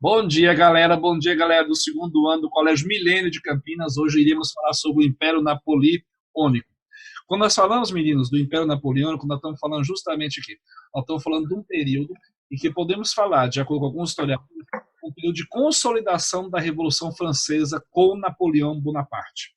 Bom dia, galera. Bom dia, galera do segundo ano do Colégio Milênio de Campinas. Hoje iremos falar sobre o Império Napoleônico. Quando nós falamos, meninos, do Império Napoleônico, nós estamos falando justamente aqui. Nós estamos falando de um período em que podemos falar, de acordo com alguns historiadores, um período de consolidação da Revolução Francesa com Napoleão Bonaparte.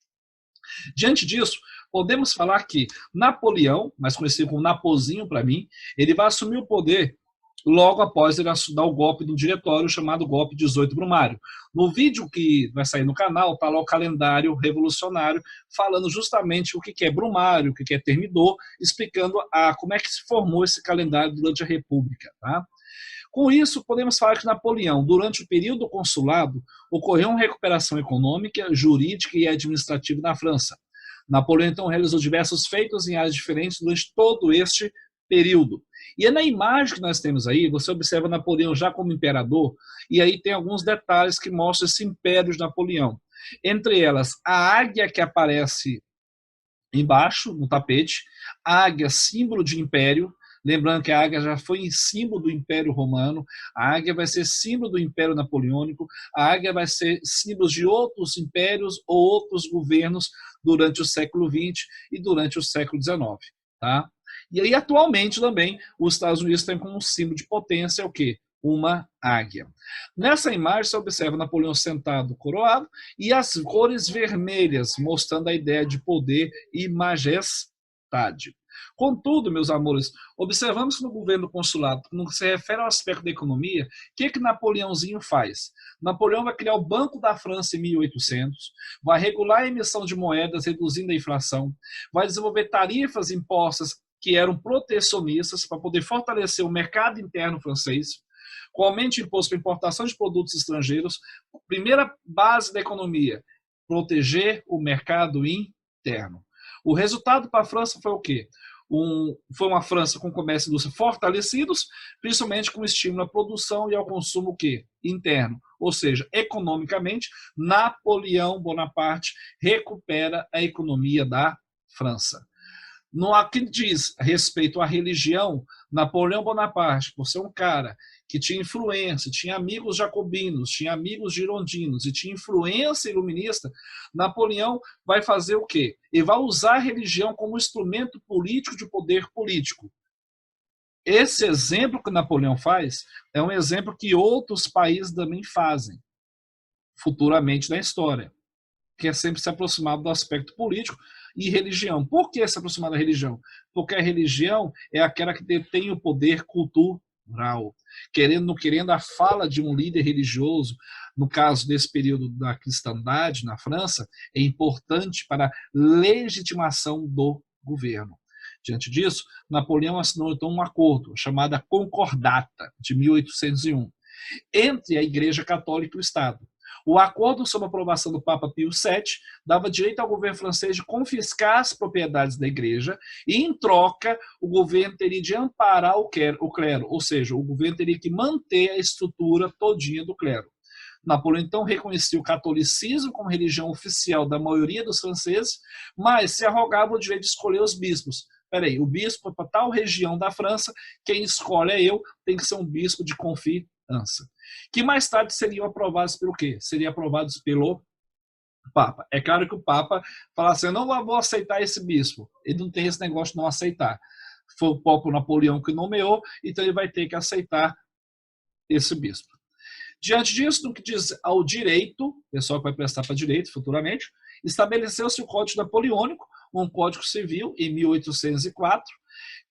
Diante disso, podemos falar que Napoleão, mais conhecido como Napozinho para mim, ele vai assumir o poder logo após ele dar o golpe do diretório, chamado golpe 18 Brumário. No vídeo que vai sair no canal, está lá o calendário revolucionário, falando justamente o que é Brumário, o que é Termidor, explicando como é que se formou esse calendário durante a República. Tá? Com isso, podemos falar que Napoleão, durante o período do consulado, ocorreu uma recuperação econômica, jurídica e administrativa na França. Napoleão, então, realizou diversos feitos em áreas diferentes durante todo este período. E é na imagem que nós temos aí, você observa Napoleão já como imperador, e aí tem alguns detalhes que mostram esse império de Napoleão. Entre elas, a águia que aparece embaixo, no tapete, a águia, símbolo de império. Lembrando que a águia já foi símbolo do Império Romano, a águia vai ser símbolo do Império Napoleônico, a águia vai ser símbolo de outros impérios ou outros governos durante o século XX e durante o século XIX. Tá? E aí, atualmente, também, os Estados Unidos têm como símbolo de potência o quê? Uma águia. Nessa imagem, você observa Napoleão sentado, coroado, e as cores vermelhas, mostrando a ideia de poder e majestade. Contudo, meus amores, observamos que no governo consulado, no que se refere ao aspecto da economia, o que Napoleãozinho faz? Napoleão vai criar o Banco da França em 1800, vai regular a emissão de moedas, reduzindo a inflação, vai desenvolver tarifas impostas que eram protecionistas para poder fortalecer o mercado interno francês, com aumento de imposto para importação de produtos estrangeiros. Primeira base da economia, proteger o mercado interno. O resultado para a França foi o quê? Foi uma França com comércio e indústria fortalecidos, principalmente com estímulo à produção e ao consumo interno. Ou seja, economicamente, Napoleão Bonaparte recupera a economia da França. No que diz respeito à religião, Napoleão Bonaparte, por ser um cara que tinha influência, tinha amigos jacobinos, tinha amigos girondinos e tinha influência iluminista, Napoleão vai fazer o quê? Ele vai usar a religião como instrumento político de poder político. Esse exemplo que Napoleão faz é um exemplo que outros países também fazem, futuramente na história, que é sempre se aproximar do aspecto político e religião. Por que se aproximar da religião? Porque a religião é aquela que detém o poder cultural. Querendo ou não querendo, a fala de um líder religioso, no caso desse período da cristandade na França, é importante para a legitimação do governo. Diante disso, Napoleão assinou então um acordo, chamado Concordata, de 1801, entre a Igreja Católica e o Estado. O acordo sob aprovação do Papa Pio VII dava direito ao governo francês de confiscar as propriedades da igreja e, em troca, o governo teria de amparar o clero, ou seja, o governo teria que manter a estrutura todinha do clero. Napoleão, então, reconhecia o catolicismo como religião oficial da maioria dos franceses, mas se arrogava o direito de escolher os bispos. Peraí, o bispo para tal região da França, quem escolhe é eu, tem que ser um bispo de confiança. Que mais tarde seriam aprovados pelo quê? Seriam aprovados pelo Papa. É claro que o Papa fala assim, eu não vou aceitar esse bispo. Ele não tem esse negócio de não aceitar. Foi o próprio Napoleão que nomeou, então ele vai ter que aceitar esse bispo. Diante disso, no que diz ao direito, pessoal que vai prestar para direito futuramente, estabeleceu-se o Código Napoleônico, um código civil em 1804,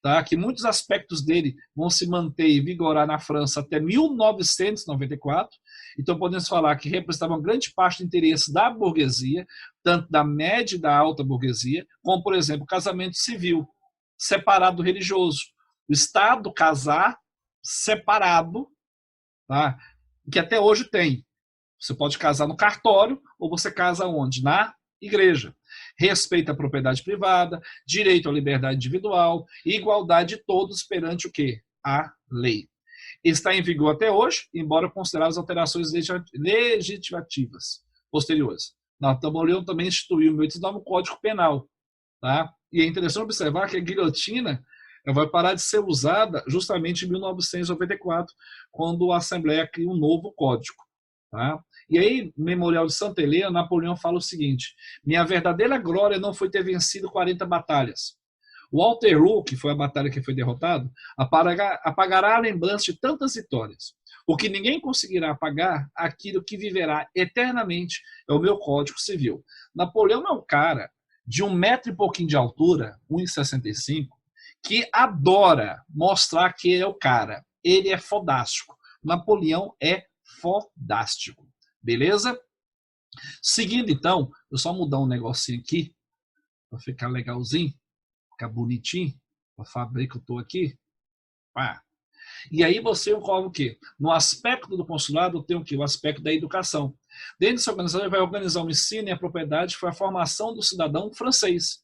tá? Que muitos aspectos dele vão se manter e vigorar na França até 1994. Então, podemos falar que representavam grande parte do interesse da burguesia, tanto da média e da alta burguesia, como, por exemplo, o casamento civil, separado do religioso. O Estado casar separado, tá? Que até hoje tem. Você pode casar no cartório ou você casa onde? Na igreja. Respeito à propriedade privada, direito à liberdade individual, igualdade de todos perante o quê? A lei. Está em vigor até hoje, embora consideradas alterações legislativas posteriores. Napoleão também instituiu em 1809 o Código Penal. Tá? E é interessante observar que a guilhotina Ela vai parar de ser usada justamente em 1994, quando a Assembleia cria um novo código. Tá? E aí, no Memorial de Santa Helena, Napoleão fala o seguinte: minha verdadeira glória não foi ter vencido 40 batalhas. Waterloo, que foi a batalha que foi derrotado, apagará a lembrança de tantas vitórias. O que ninguém conseguirá apagar, aquilo que viverá eternamente, é o meu Código Civil. Napoleão é um cara de 1 metro e pouquinho de altura, 1,65, que adora mostrar que ele é o cara. Ele é fodástico. Napoleão é fodástico. Beleza? Seguindo, então, eu só mudar um negocinho aqui, para ficar legalzinho, ficar bonitinho, para saber que eu estou aqui. Pá. E aí você coloca o quê? No aspecto do consulado tem o quê? O aspecto da educação. Dentro dessa organização, ele vai organizar o ensino e a propriedade, que foi a formação do cidadão francês.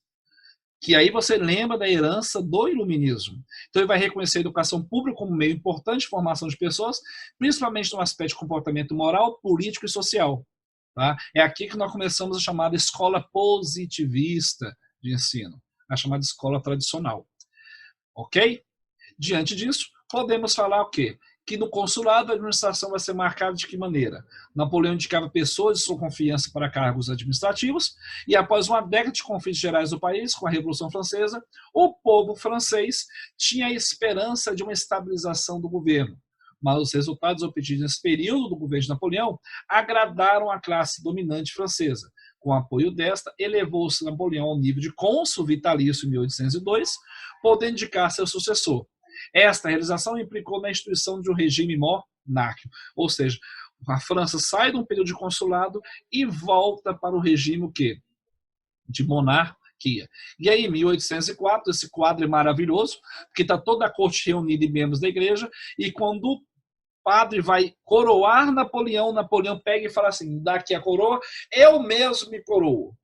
Que aí você lembra da herança do iluminismo. Então ele vai reconhecer a educação pública como meio importante de formação de pessoas, principalmente no aspecto de comportamento moral, político e social. Tá? É aqui que nós começamos a chamada escola positivista de ensino, a chamada escola tradicional. Ok? Diante disso, podemos falar o quê? Que no consulado a administração vai ser marcada de que maneira? Napoleão indicava pessoas de sua confiança para cargos administrativos e após uma década de conflitos gerais do país, com a Revolução Francesa, o povo francês tinha a esperança de uma estabilização do governo. Mas os resultados obtidos nesse período do governo de Napoleão agradaram a classe dominante francesa. Com o apoio desta, elevou-se Napoleão ao nível de cônsul vitalício em 1802, podendo indicar seu sucessor. Esta realização implicou na instituição de um regime monárquico, ou seja, a França sai de um período de consulado e volta para o regime o quê? De monarquia. E aí, em 1804, esse quadro é maravilhoso, porque está toda a corte reunida e membros da igreja, e quando o padre vai coroar Napoleão, Napoleão pega e fala assim, dá aqui a coroa, eu mesmo me coroo.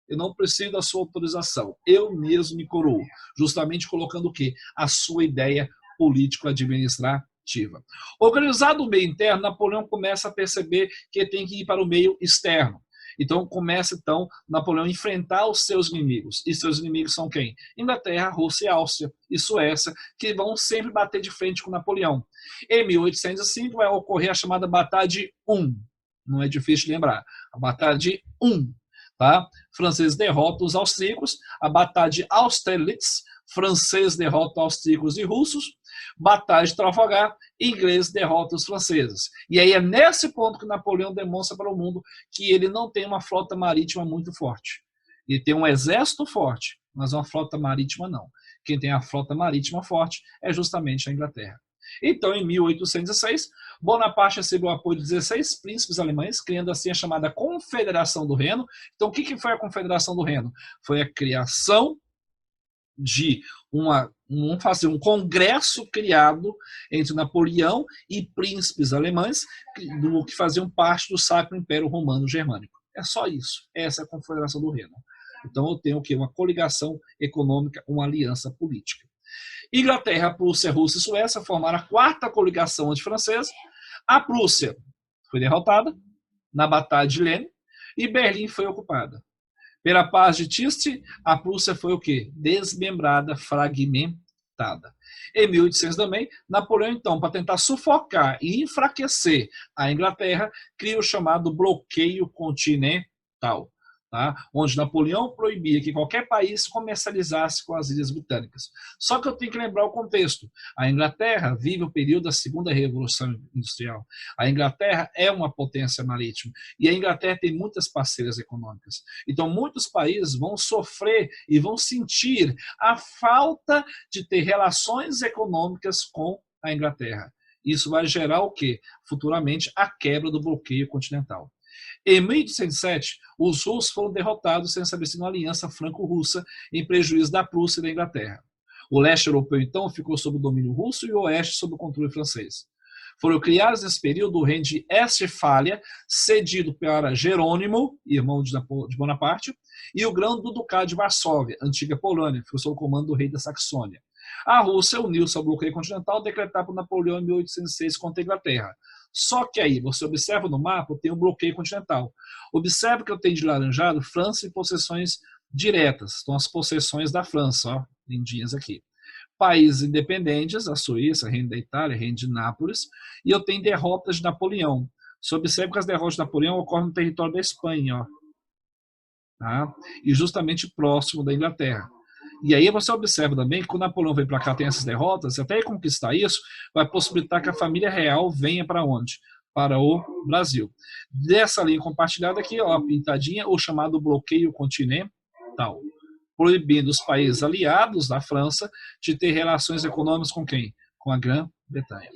Eu não preciso da sua autorização. Eu mesmo me coroo. Justamente colocando o quê? A sua ideia político-administrativa. Organizado o meio interno, Napoleão começa a perceber que tem que ir para o meio externo. Então, começa, Napoleão a enfrentar os seus inimigos. E seus inimigos são quem? Inglaterra, Rússia, Áustria e Suécia, que vão sempre bater de frente com Napoleão. Em 1805 vai ocorrer a chamada Batalha de Não é difícil de lembrar. A Batalha de Tá? Franceses derrotam os austríacos, a Batalha de Austerlitz, franceses derrotam austríacos e russos, Batalha de Trafalgar, ingleses derrotam os franceses. E aí é nesse ponto que Napoleão demonstra para o mundo que ele não tem uma frota marítima muito forte. Ele tem um exército forte, mas uma frota marítima não. Quem tem a frota marítima forte é justamente a Inglaterra. Então, em 1806, Bonaparte recebeu o apoio de 16 príncipes alemães, criando assim a chamada Confederação do Reno. Então, o que foi a Confederação do Reno? Foi a criação de um congresso criado entre Napoleão e príncipes alemães que faziam parte do Sacro Império Romano Germânico. É só isso. Essa é a Confederação do Reno. Então, eu tenho o quê? Uma coligação econômica, uma aliança política. Inglaterra, Prússia, Rússia e Suécia formaram a quarta coligação antifrancesa. A Prússia foi derrotada na Batalha de Lens e Berlim foi ocupada. Pela paz de Tilsit, a Prússia foi o quê? Desmembrada, fragmentada. Em 1800 também, Napoleão, então, para tentar sufocar e enfraquecer a Inglaterra, cria o chamado bloqueio continental. Tá? Onde Napoleão proibia que qualquer país comercializasse com as Ilhas Britânicas. Só que eu tenho que lembrar o contexto. A Inglaterra vive o período da Segunda Revolução Industrial. A Inglaterra é uma potência marítima e a Inglaterra tem muitas parceiras econômicas. Então, muitos países vão sofrer e vão sentir a falta de ter relações econômicas com a Inglaterra. Isso vai gerar o quê? Futuramente, a quebra do bloqueio continental. Em 1807, os russos foram derrotados sem estabelecer uma aliança franco-russa em prejuízo da Prússia e da Inglaterra. O leste europeu, então, ficou sob o domínio russo e o oeste sob o controle francês. Foram criados nesse período o reino de Estfália, cedido para Jerônimo, irmão de Bonaparte, e o grão do Ducado de Varsóvia, antiga Polônia, que ficou sob o comando do rei da Saxônia. A Rússia uniu-se ao bloqueio continental decretado por Napoleão em 1806 contra a Inglaterra. Só que aí, você observa no mapa, tem um bloqueio continental. Observe que eu tenho de laranjado França e possessões diretas. Estão as possessões da França, ó, lindinhas aqui. países independentes, a Suíça, Reino da Itália, Reino de Nápoles, e eu tenho derrotas de Napoleão. Você observa que as derrotas de Napoleão ocorrem no território da Espanha, ó, tá? E justamente próximo da Inglaterra. E aí você observa também que quando Napoleão vem para cá, tem essas derrotas, até conquistar isso, vai possibilitar que a família real venha para onde? Para o Brasil. Dessa linha compartilhada aqui, ó, pintadinha, o chamado bloqueio continental, proibindo os países aliados da França de ter relações econômicas com quem? Com a Grã-Bretanha.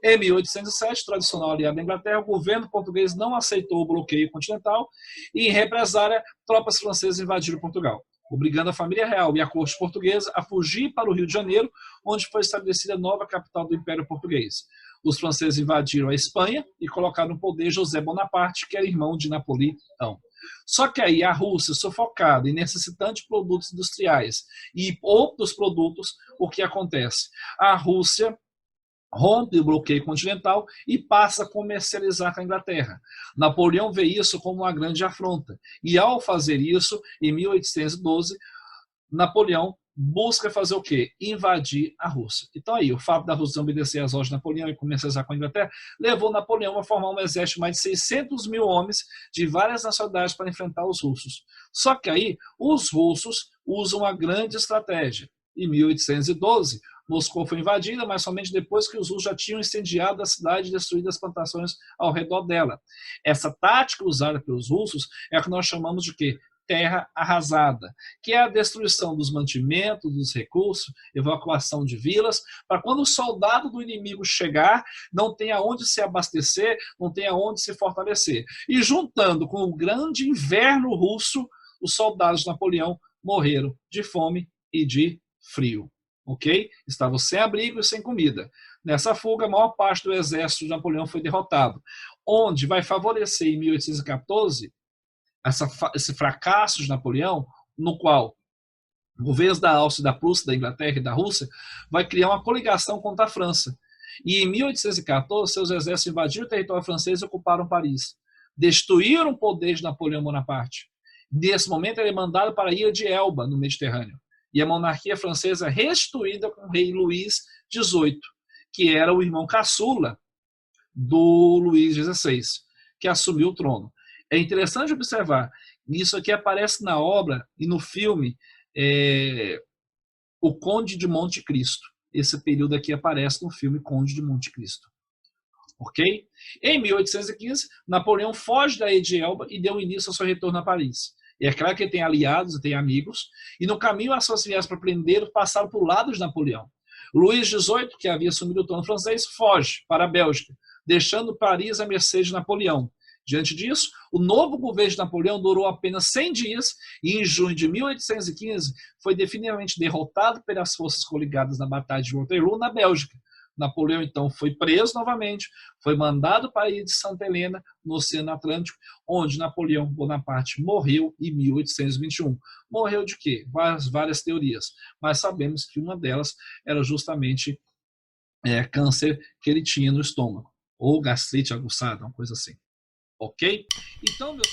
Em 1807, tradicional aliado da Inglaterra, o governo português não aceitou o bloqueio continental e, em represália, tropas francesas invadiram Portugal, obrigando a família real e a corte portuguesa a fugir para o Rio de Janeiro, onde foi estabelecida a nova capital do Império Português. Os franceses invadiram a Espanha e colocaram no poder José Bonaparte, que era irmão de Napoleão. Só que aí a Rússia, sufocada e necessitando de produtos industriais e outros produtos, o que acontece? A Rússia rompe o bloqueio continental e passa a comercializar com a Inglaterra. Napoleão vê isso como uma grande afronta. E ao fazer isso, em 1812, Napoleão busca fazer o quê? Invadir a Rússia. Então aí, o fato da Rússia obedecer às ordens de Napoleão e comercializar com a Inglaterra levou Napoleão a formar um exército de mais de 600 mil homens de várias nacionalidades para enfrentar os russos. Só que aí, os russos usam uma grande estratégia. Em 1812, Moscou foi invadida, mas somente depois que os russos já tinham incendiado a cidade e destruído as plantações ao redor dela. Essa tática usada pelos russos é a que nós chamamos de quê? Terra arrasada, que é a destruição dos mantimentos, dos recursos, evacuação de vilas, para quando o soldado do inimigo chegar, não tenha onde se abastecer, não tenha onde se fortalecer. E juntando com o grande inverno russo, os soldados de Napoleão morreram de fome e de frio. Ok? Estavam sem abrigo e sem comida. Nessa fuga, a maior parte do exército de Napoleão foi derrotado, onde vai favorecer em 1814 esse fracasso de Napoleão, no qual governos da Áustria, da Prússia, da Inglaterra e da Rússia vai criar uma coligação contra a França. E em 1814, seus exércitos invadiram o território francês e ocuparam Paris. Destruíram o poder de Napoleão Bonaparte. Nesse momento, ele é mandado para a ilha de Elba, no Mediterrâneo. E a monarquia francesa restituída com o rei Luís XVIII, que era o irmão caçula do Luís XVI, que assumiu o trono. É interessante observar, isso aqui aparece na obra e no filme O Conde de Monte Cristo. Esse período aqui aparece no filme Conde de Monte Cristo. Ok? Em 1815, Napoleão foge da ilha de Elba e deu início ao seu retorno a Paris. E é claro que ele tem aliados e tem amigos, e no caminho as suas viagens para prender passaram por lado de Napoleão. Luís XVIII, que havia assumido o trono francês, foge para a Bélgica, deixando Paris à mercê de Napoleão. Diante disso, o novo governo de Napoleão durou apenas 100 dias e, em junho de 1815, foi definitivamente derrotado pelas forças coligadas na Batalha de Waterloo, na Bélgica. Napoleão, então, foi preso novamente, foi mandado para a ilha de Santa Helena, no Oceano Atlântico, onde Napoleão Bonaparte morreu em 1821. Morreu de quê? Várias teorias, mas sabemos que uma delas era justamente câncer que ele tinha no estômago, ou gastrite aguçada, uma coisa assim. Ok? Então, meus...